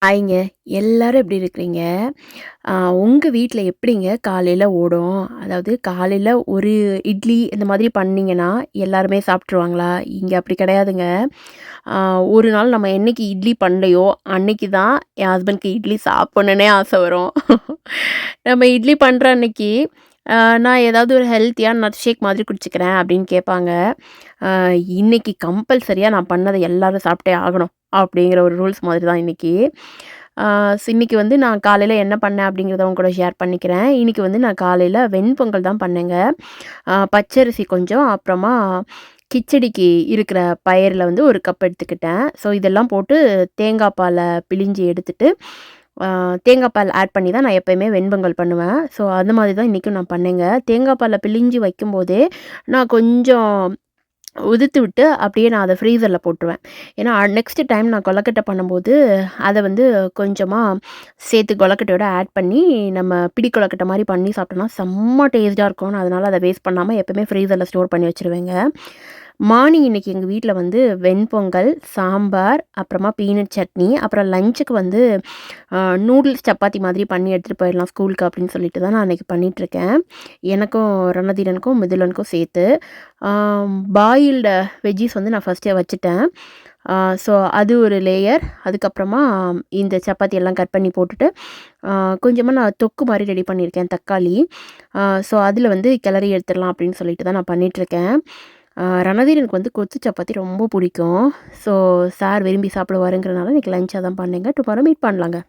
ஹாய்ங்க. எல்லாரும் எப்படி இருக்கிறீங்க? அ உங்க வீட்ல எப்படிங்க காலையில ஓடும்? அதாவது காலையில ஒரு இட்லி இந்த மாதிரி பண்ணீங்கன்னா, எல்லாருமே சாப்ட்டுருவாங்களா? இங்க அப்படி கிடையாதுங்க. அ ஒரு நாள் நம்ம என்னைக்கு இட்லி பண்ணலையோ, அன்னைக்கு தான் என் ஹஸ்பண்ட்க்கு இட்லி சாப்பிடணுன்னே ஆசை வரும். நம்ம இட்லி பண்ற அன்னைக்கு, அ நான் ஏதாவது ஒரு ஹெல்த்தியா நட் ஷேக் மாதிரி குடிச்சுக்கிறேன் அப்படின்னு கேட்பாங்க. அ இன்னைக்கு கம்பல்சரியா நான் பண்ணத எல்லாரும் சாப்பிட்டே ஆகணும். அப்படிங்கிற ஒரு ரூல்ஸ் மாதிரி தான் இன்னைக்கு. ஆ இன்னைக்கு வந்து நான் காலையில என்ன பண்ணேன் அப்படிங்கிறத உங்க கூட ஷேர் பண்ணிக்கிறேன். இன்னைக்கு வந்து நான் காலையில வெண்பொங்கல் தான் பண்ணேங்க. பச்சரிசி கொஞ்சம், அப்புறமா கிச்சடிக்கு இருக்கிற பயறுல வந்து 1 கப் எடுத்துக்கிட்டேன். ஸோ இதெல்லாம் போட்டு தேங்காய் பால பிழிஞ்சு எடுத்துட்டு, தேங்காய் பால் ஆட் பண்ணி தான் நான் எப்பயுமே வெண்பொங்கல் பண்ணுவேன். ஸோ அந்த மாதிரி தான் இன்னைக்கும் நான் பண்ணேங்க. தேங்காய் பால பிழிஞ்சு வைக்கும்போதே, நான் கொஞ்சம் உதுத்து விட்டு அப்படியே நான் அத ஃப்ரீசர்ல போட்டுருவேன். ஏன்னா, நெக்ஸ்ட் டைம் நான் கொழக்கட்டை பண்ணும்போது, அத வந்து கொஞ்சமா சேர்த்து கொழக்கட்டையோட ஆட் பண்ணி, நம்ம பிடி கொழக்கட்டை மாரி பண்ணி சாப்பிட்டோம்னா, செம்ம டேஸ்ட்டா இருக்கும். நான் அதனால அத வேஸ்ட் பண்ணாம எப்பவுமே ஃப்ரீசர்ல ஸ்டோர் பண்ணி வச்சுருவேங்க. மார்னிங் இன்னைக்கு எங்க வீட்ல வந்து வெண்பொங்கல், சாம்பார், அப்புறமா பீனட் சட்னி, அப்புறம் லஞ்சுக்கு வந்து நூடுல்ஸ் சப்பாத்தி மாதிரி பண்ணி எடுத்துட்டு போயிடலாம் ஸ்கூலுக்கு அப்படின்னு சொல்லிட்டு தான் நான் அன்னைக்கு பண்ணிட்டுருக்கேன். எனக்கும் ரணதீரனுக்கும், மிதுலனுக்கும் சேர்த்து. பாயில்டு வெஜ்ஜீஸ் வந்து நான் ஃபர்ஸ்ட்டே வச்சுட்டேன். ஸோ அது ஒரு லேயர். அதுக்கப்புறமா இந்த சப்பாத்தி எல்லாம் கட் பண்ணி போட்டுட்டு, அ கொஞ்சமா நான் தொக்கு மாரி ரெடி பண்ணியிருக்கேன் தக்காளி. ஸோ அதில வந்து கிளறி எடுத்துடலாம் அப்படின்னு சொல்லிட்டு தான் நான் பண்ணிட்டுருக்கேன். ரணதீரனுக்கு வந்து கொத்து சப்பாத்தி ரொம்ப பிடிக்கும். ஸோ சார் விரும்பி சாப்பிடுவாருங்கிறனால இன்னைக்கு லஞ்ச் அதான் பண்ணேங்க. டுமாரோ மீட் பண்ணலாங்க.